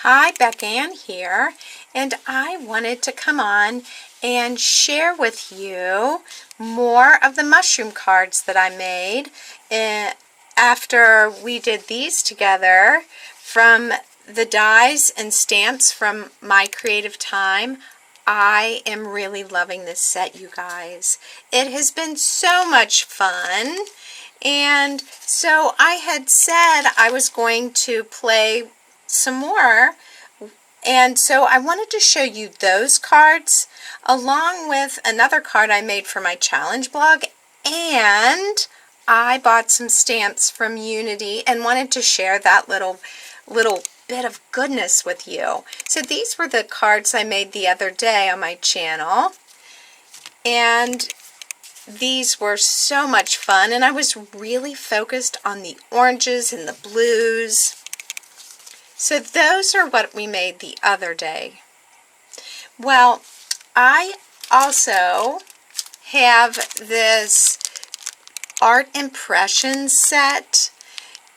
Hi, Beck Ann here, and I wanted to come on and share with you more of the mushroom cards that I made after we did these together from the dies and stamps from my creative time. I am really loving this set, you guys. It has been so much fun, and so I had said I was going to play some more, and so I wanted to show you those cards along with another card I made for my challenge blog, and I bought some stamps from Unity and wanted to share that little bit of goodness with you. So these were the cards I made the other day on my channel, and these were so much fun, and I was really focused on the oranges and the blues. So those are what we made the other day. Well, I also have this art impression set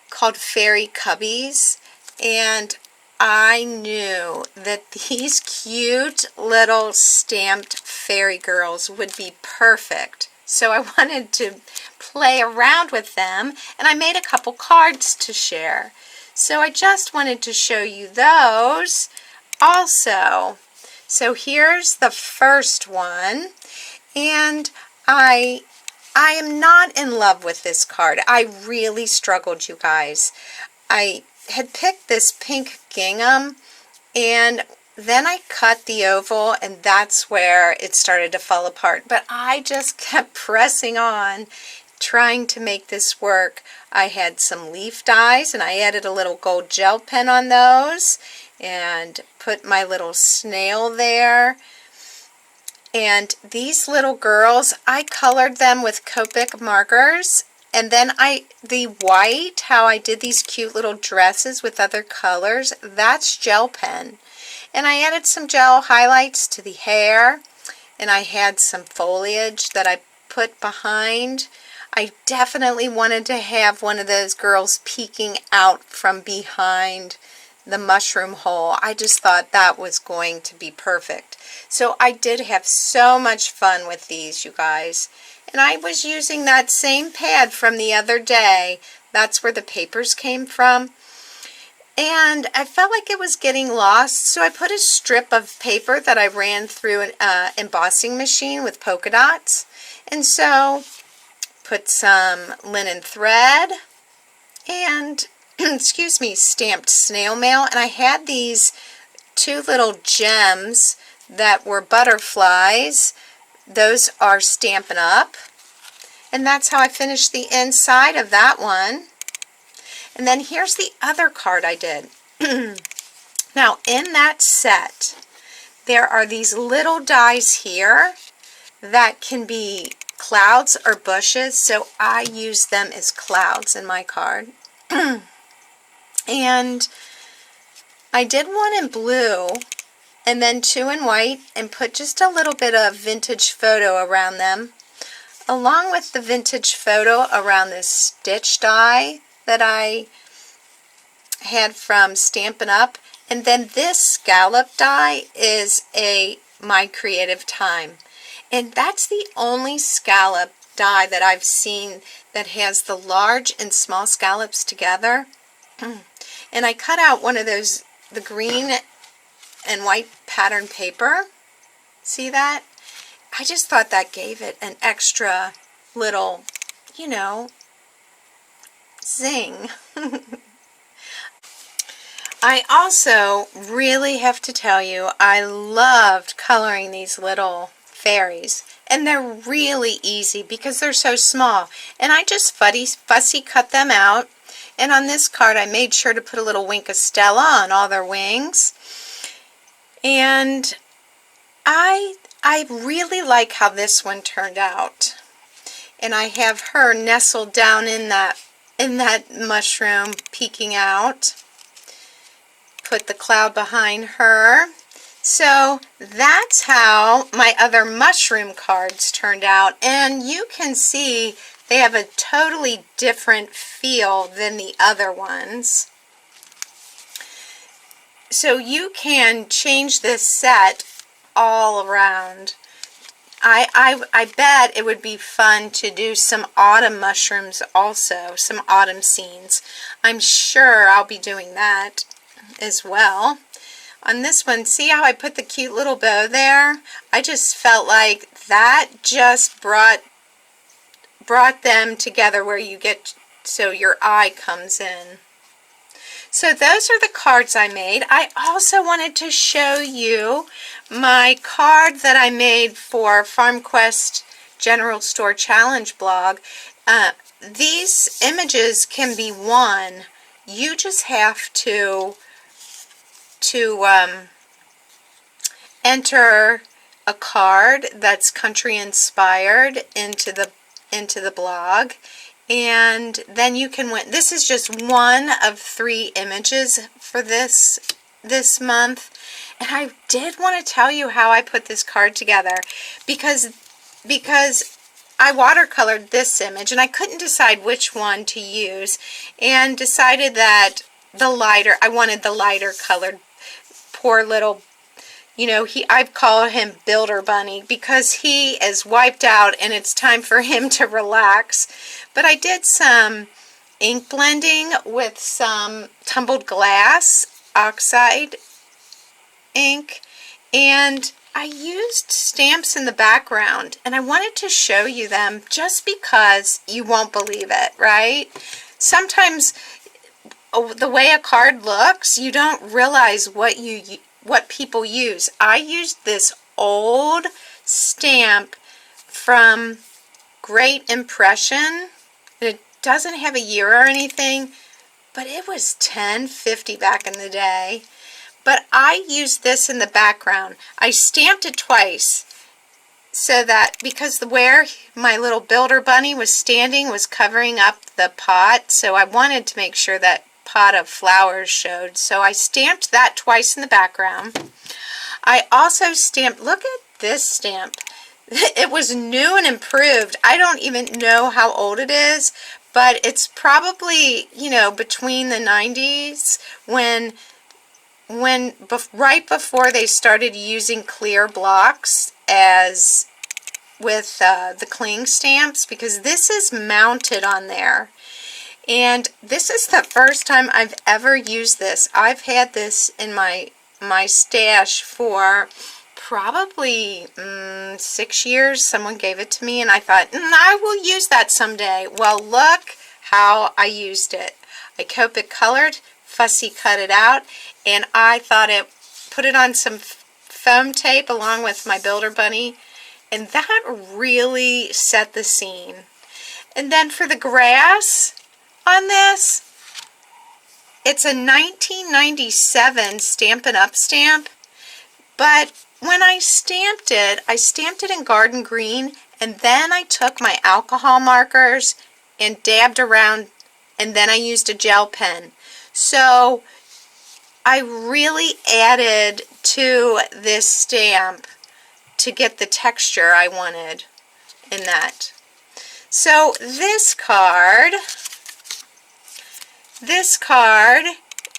called Fairy Cubbies, and I knew that these cute little stamped fairy girls would be perfect. So I wanted to play around with them, and I made a couple cards to share. So I just wanted to show you those also. So here's the first one, and I am not in love with this card. I really struggled, you guys. I had picked this pink gingham, and then I cut the oval, and that's where it started to fall apart. But I just kept pressing on, trying to make this work. I had some leaf dies, and I added a little gold gel pen on those and put my little snail there. And these little girls, I colored them with Copic markers, and then the white, how I did these cute little dresses with other colors, that's gel pen. And I added some gel highlights to the hair, and I had some foliage that I put behind. I definitely wanted to have one of those girls peeking out from behind the mushroom hole. I just thought that was going to be perfect. So I did have so much fun with these, you guys. And I was using that same pad from the other day. That's where the papers came from. And I felt like it was getting lost, so I put a strip of paper that I ran through an embossing machine with polka dots. And so put some linen thread and excuse me, stamped snail mail, and I had these two little gems that were butterflies. Those are Stampin' Up, and that's how I finished the inside of that one. And then here's the other card I did. Now in that set there are these little dies here that can be clouds or bushes, so I use them as clouds in my card. And I did one in blue and then two in white, and put just a little bit of vintage photo around them, along with the vintage photo around this stitch die that I had from Stampin' Up. And then this scallop die is my creative time. And that's the only scallop die that I've seen that has the large and small scallops together. And I cut out one of those, the green and white pattern paper. See that? I just thought that gave it an extra little, you know, zing. I also really have to tell you, I loved coloring these little fairies, and they're really easy because they're so small, and I just fussy cut them out. And on this card I made sure to put a little wink of Stella on all their wings, and I really like how this one turned out. And I have her nestled down in that mushroom peeking out. Put the cloud behind her. So that's how my other mushroom cards turned out, and you can see they have a totally different feel than the other ones. so you can change this set all around. I bet it would be fun to do some autumn mushrooms also, some autumn scenes. I'm sure I'll be doing that as well. On this one, see how I put the cute little bow there? I just felt like that just brought them together where you get, so your eye comes in. So those are the cards I made. I also wanted to show you my card that I made for FarmQuest General Store Challenge blog. These images can be won. You just have to enter a card that's country inspired into the blog, and then you can win. This is just one of 3 images for this month, and I did want to tell you how I put this card together because I watercolored this image and I couldn't decide which one to use, and decided that I wanted the lighter colored. Poor little, I call him Builder Bunny because he is wiped out and it's time for him to relax. But I did some ink blending with some tumbled glass oxide ink, and I used stamps in the background, and I wanted to show you them just because you won't believe it, right? Sometimes the way a card looks, you don't realize what people use. I used this old stamp from Great Impression. It doesn't have a year or anything, but it was $10.50 back in the day. But I used this in the background. I stamped it twice so that, because where my little Builder Bunny was standing was covering up the pot, so I wanted to make sure that pot of flowers showed. So I stamped that twice in the background. I also stamped, look at this stamp. It was new and improved. I don't even know how old it is, but it's probably, between the 90s when right before they started using clear blocks as with the cling stamps, because this is mounted on there. And this is the first time I've ever used this. I've had this in my stash for probably 6 years. Someone gave it to me and I thought, I will use that someday. Well, look how I used it. I Copic colored, fussy cut it out, and I thought put it on some foam tape along with my Builder Bunny, and that really set the scene. And then for the grass on this, it's a 1997 Stampin' Up! Stamp, but when I stamped it in garden green, and then I took my alcohol markers and dabbed around, and then I used a gel pen. So I really added to this stamp to get the texture I wanted in that. So this card,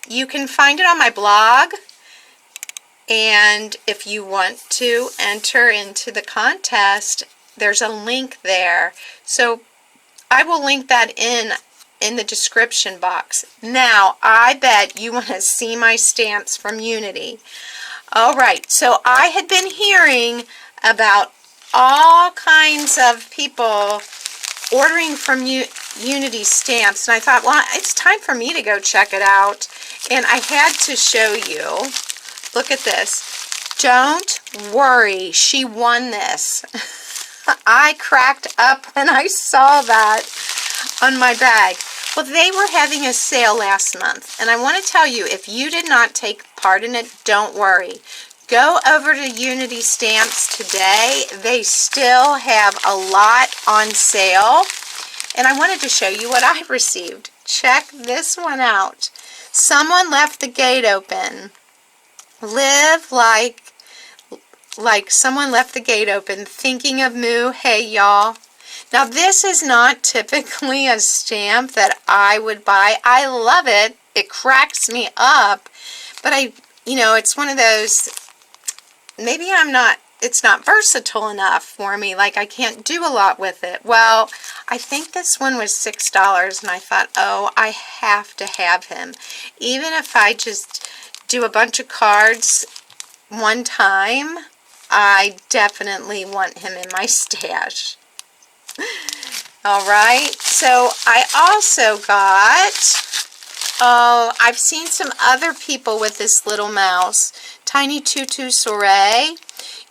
you can find it on my blog, and if you want to enter into the contest, there's a link there. So I will link that in the description box. Now, I bet you want to see my stamps from Unity. Alright, so I had been hearing about all kinds of people ordering from Unity stamps, and I thought, well, it's time for me to go check it out. And I had to show you. Look at this. Don't worry, she won this. I cracked up when I saw that on my bag. Well, they were having a sale last month, and I want to tell you, if you did not take part in it, don't worry. Go over to Unity Stamps today. They still have a lot on sale, and I wanted to show you what I received. Check this one out. Someone left the gate open. Live like someone left the gate open, thinking of Moo. Hey, y'all. Now, this is not typically a stamp that I would buy. I love it. It cracks me up. But you know, it's one of those, maybe it's not versatile enough for me, like I can't do a lot with it. Well, I think this one was $6 and I thought, oh, I have to have him. Even if I just do a bunch of cards one time, I definitely want him in my stash. Alright, so I also got, oh, I've seen some other people with this little mouse. Tiny Tutu Soiree.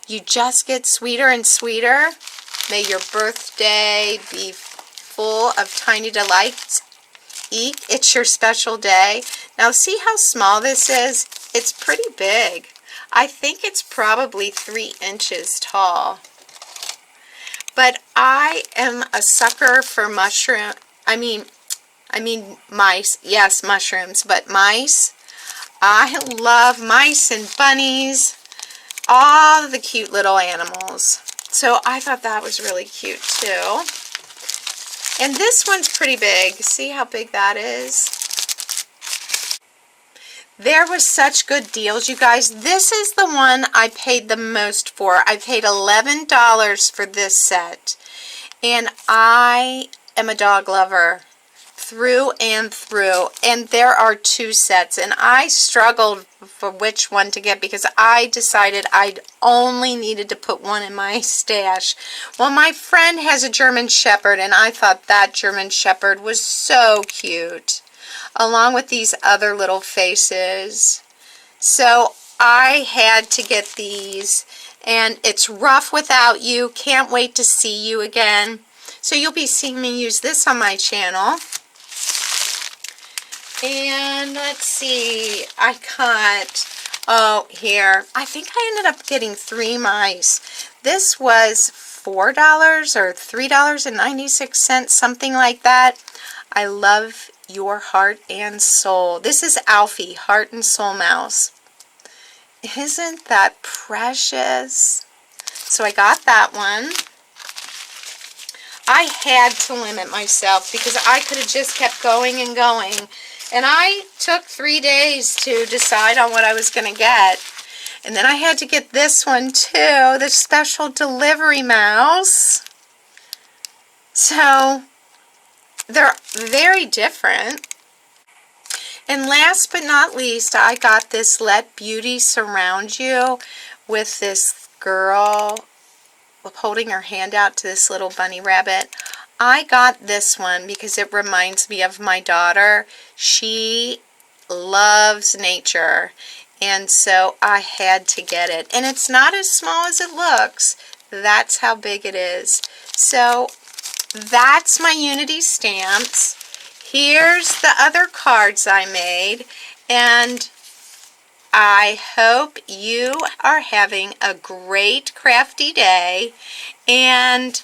You just get sweeter and sweeter. May your birthday be full of tiny delights. Eek, it's your special day. Now see how small this is? It's pretty big. I think it's probably 3 inches tall. But I am a sucker for mushroom. I mean mice. Yes, mushrooms, but mice. I love mice and bunnies. All the cute little animals. So I thought that was really cute too. And this one's pretty big. See how big that is? There was such good deals, you guys. This is the one I paid the most for. I paid $11 for this set. And I am a dog lover through and through. And there are 2 sets. And I struggled for which one to get because I decided I only needed to put one in my stash. Well, my friend has a German Shepherd, and I thought that German Shepherd was so cute, along with these other little faces. So I had to get these, and it's Rough Without You. Can't wait to see you again. So you'll be seeing me use this on my channel. And let's see, I got, oh, here, I think I ended up getting 3 mice. This was $4 or $3.96, something like that. I love your heart and soul. This is Alfie, Heart and Soul Mouse. Isn't that precious? So I got that one. I had to limit myself because I could have just kept going and going. And I took 3 days to decide on what I was going to get. And then I had to get this one too, the special delivery mouse. So they're very different. And last but not least, I got this Let Beauty Surround You with this girl holding her hand out to this little bunny rabbit. I got this one because it reminds me of my daughter. She loves nature, and so I had to get it. And it's not as small as it looks. That's how big it is. So that's my Unity stamps. Here's the other cards I made, and I hope you are having a great crafty day, and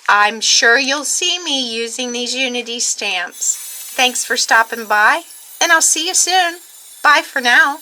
I'm sure you'll see me using these Unity stamps. Thanks for stopping by, and I'll see you soon. Bye for now.